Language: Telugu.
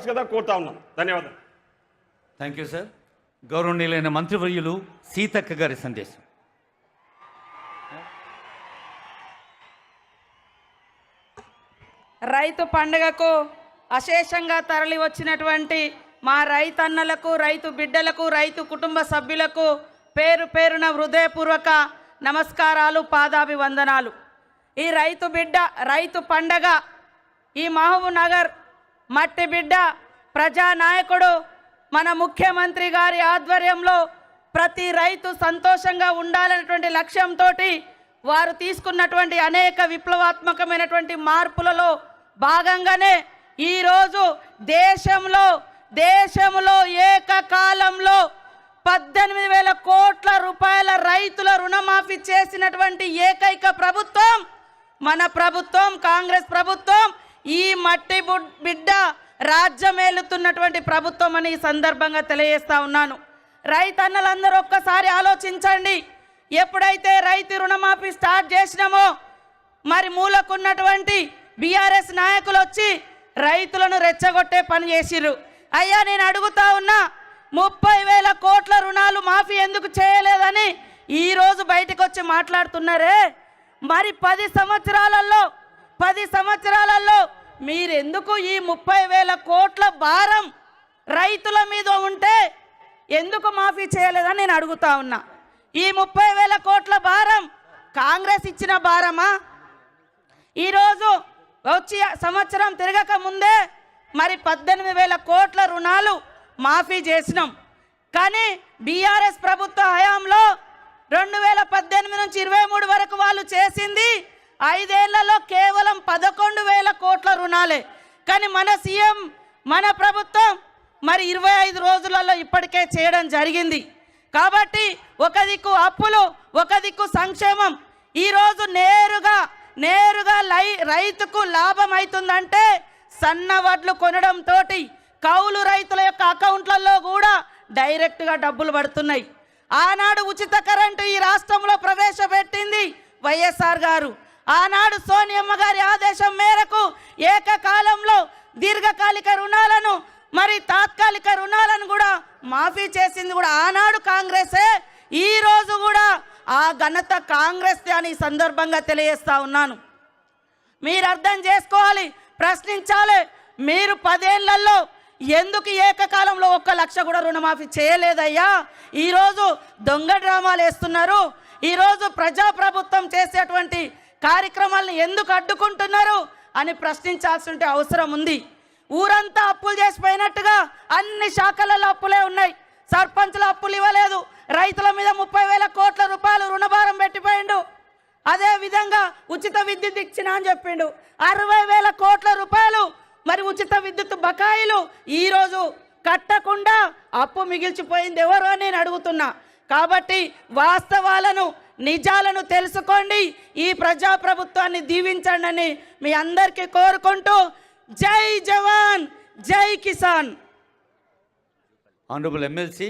కదా కోరుతా ఉన్నాం. ధన్యవాదాలు. Thank you sir. గౌరవనీయులైన మంత్రివర్యులు సీతక్క గారి సందేశం. రైతు పండుగకు అశేషంగా తరలి వచ్చినటువంటి మా రైతన్నలకు, రైతు బిడ్డలకు, రైతు కుటుంబ సభ్యులకు పేరు పేరున హృదయపూర్వక నమస్కారాలు, పాదాభివందనాలు. ఈ రైతు పండగ ఈ మహబూబ్ నగర్ మట్టి బిడ్డ ప్రజానాయకుడు మన ముఖ్యమంత్రి గారి ఆధ్వర్యంలో ప్రతి రైతు సంతోషంగా ఉండాలనేటువంటి లక్ష్యంతో వారు తీసుకున్నటువంటి అనేక విప్లవాత్మకమైనటువంటి మార్పులలో భాగంగానే ఈరోజు దేశంలో ఏకకాలంలో 18,000 కోట్ల రూపాయల రైతుల రుణమాఫీ చేసినటువంటి ఏకైక ప్రభుత్వం మన ప్రభుత్వం, కాంగ్రెస్ ప్రభుత్వం. ఈ మట్టి బిడ్డ రాజ్యమేలుతున్నటువంటి ప్రభుత్వం అని ఈ సందర్భంగా తెలియజేస్తా ఉన్నాను. రైతన్నలందరూ ఒక్కసారి ఆలోచించండి. ఎప్పుడైతే రైతు రుణమాఫీ స్టార్ట్ చేసినామో మరి మూలకున్నటువంటి బీఆర్ఎస్ నాయకులు వచ్చి రైతులను రెచ్చగొట్టే పని చేసిర్రు. అయ్యా, నేను అడుగుతా ఉన్నా, 30,000 కోట్ల రుణాలు మాఫీ ఎందుకు చేయలేదని ఈరోజు బయటకు వచ్చి మాట్లాడుతున్నారే. మరి 10 సంవత్సరాలలో మీరెందుకు ఈ 30,000 కోట్ల భారం రైతుల మీద ఉంటే ఎందుకు మాఫీ చేయలేదని నేను అడుగుతా ఉన్నా. ఈ 30,000 కోట్ల భారం కాంగ్రెస్ ఇచ్చిన భారమా? ఈరోజు వచ్చి సంవత్సరం తిరగక ముందే మరి 18,000 కోట్ల రుణాలు మాఫీ చేసినాం. కానీ బీఆర్ఎస్ ప్రభుత్వ హయాంలో 2018 నుంచి 23 వరకు వాళ్ళు చేసింది 5 ఏళ్లలో కేవలం 11,000 కోట్ల రుణాలే. కానీ మన సీఎం, మన ప్రభుత్వం మరి 25 రోజులలో ఇప్పటికే చేయడం జరిగింది. కాబట్టి ఒక దిక్కు అప్పులు, ఒక దిక్కు సంక్షేమం. ఈరోజు నేరుగా రైతుకు లాభం అవుతుందంటే సన్న వడ్లు కొనడంతో కౌలు రైతుల యొక్క అకౌంట్లలో కూడా డైరెక్ట్గా డబ్బులు పడుతున్నాయి. ఆనాడు ఉచిత కరెంటు ఈ రాష్ట్రంలో ప్రవేశపెట్టింది వైఎస్ఆర్ గారు. ఆనాడు సోనియమ్మ గారి ఆదేశం మేరకు ఏకకాలంలో దీర్ఘకాలిక రుణాలను మరి తాత్కాలిక రుణాలను కూడా మాఫీ చేసింది కూడా ఆనాడు కాంగ్రెసే. ఈ రోజు కూడా ఆ ఘనత కాంగ్రెస్ అని సందర్భంగా తెలియజేస్తా ఉన్నాను. మీరు అర్థం చేసుకోవాలి, ప్రశ్నించాలి. మీరు 10 ఏళ్లలో ఎందుకు ఏకకాలంలో 1 లక్ష కూడా రుణమాఫీ చేయలేదయ్యా? ఈరోజు దొంగ డ్రామాలు వేస్తున్నారు. ఈరోజు ప్రజాప్రభుత్వం చేసేటువంటి కార్యక్రమాలను ఎందుకు అడ్డుకుంటున్నారు అని ప్రశ్నించాల్సిన అవసరం ఉంది. ఊరంతా అప్పులు చేసిపోయినట్టుగా అన్ని శాఖలలో అప్పులే ఉన్నాయి. సర్పంచుల అప్పులు ఇవ్వలేదు, రైతుల మీద 30,000 కోట్ల రూపాయలు రుణభారం పెట్టిపోయిండు. అదే విధంగా ఉచిత విద్యుత్ ఇచ్చిన అని చెప్పిండు. 60,000 కోట్ల రూపాయలు మరి ఉచిత విద్యుత్ బకాయిలు ఈరోజు కట్టకుండా అప్పు మిగిల్చిపోయింది ఎవరు అని నేను అడుగుతున్నా. కాబట్టి వాస్తవాలను, నిజాలను తెలుసుకోండి. ఈ ప్రజాప్రభుత్వాన్ని దీవించండి అని మీ అందరికీ కోరుకుంటూ, జై జవాన్, జై కిసాన్. Honourable MLC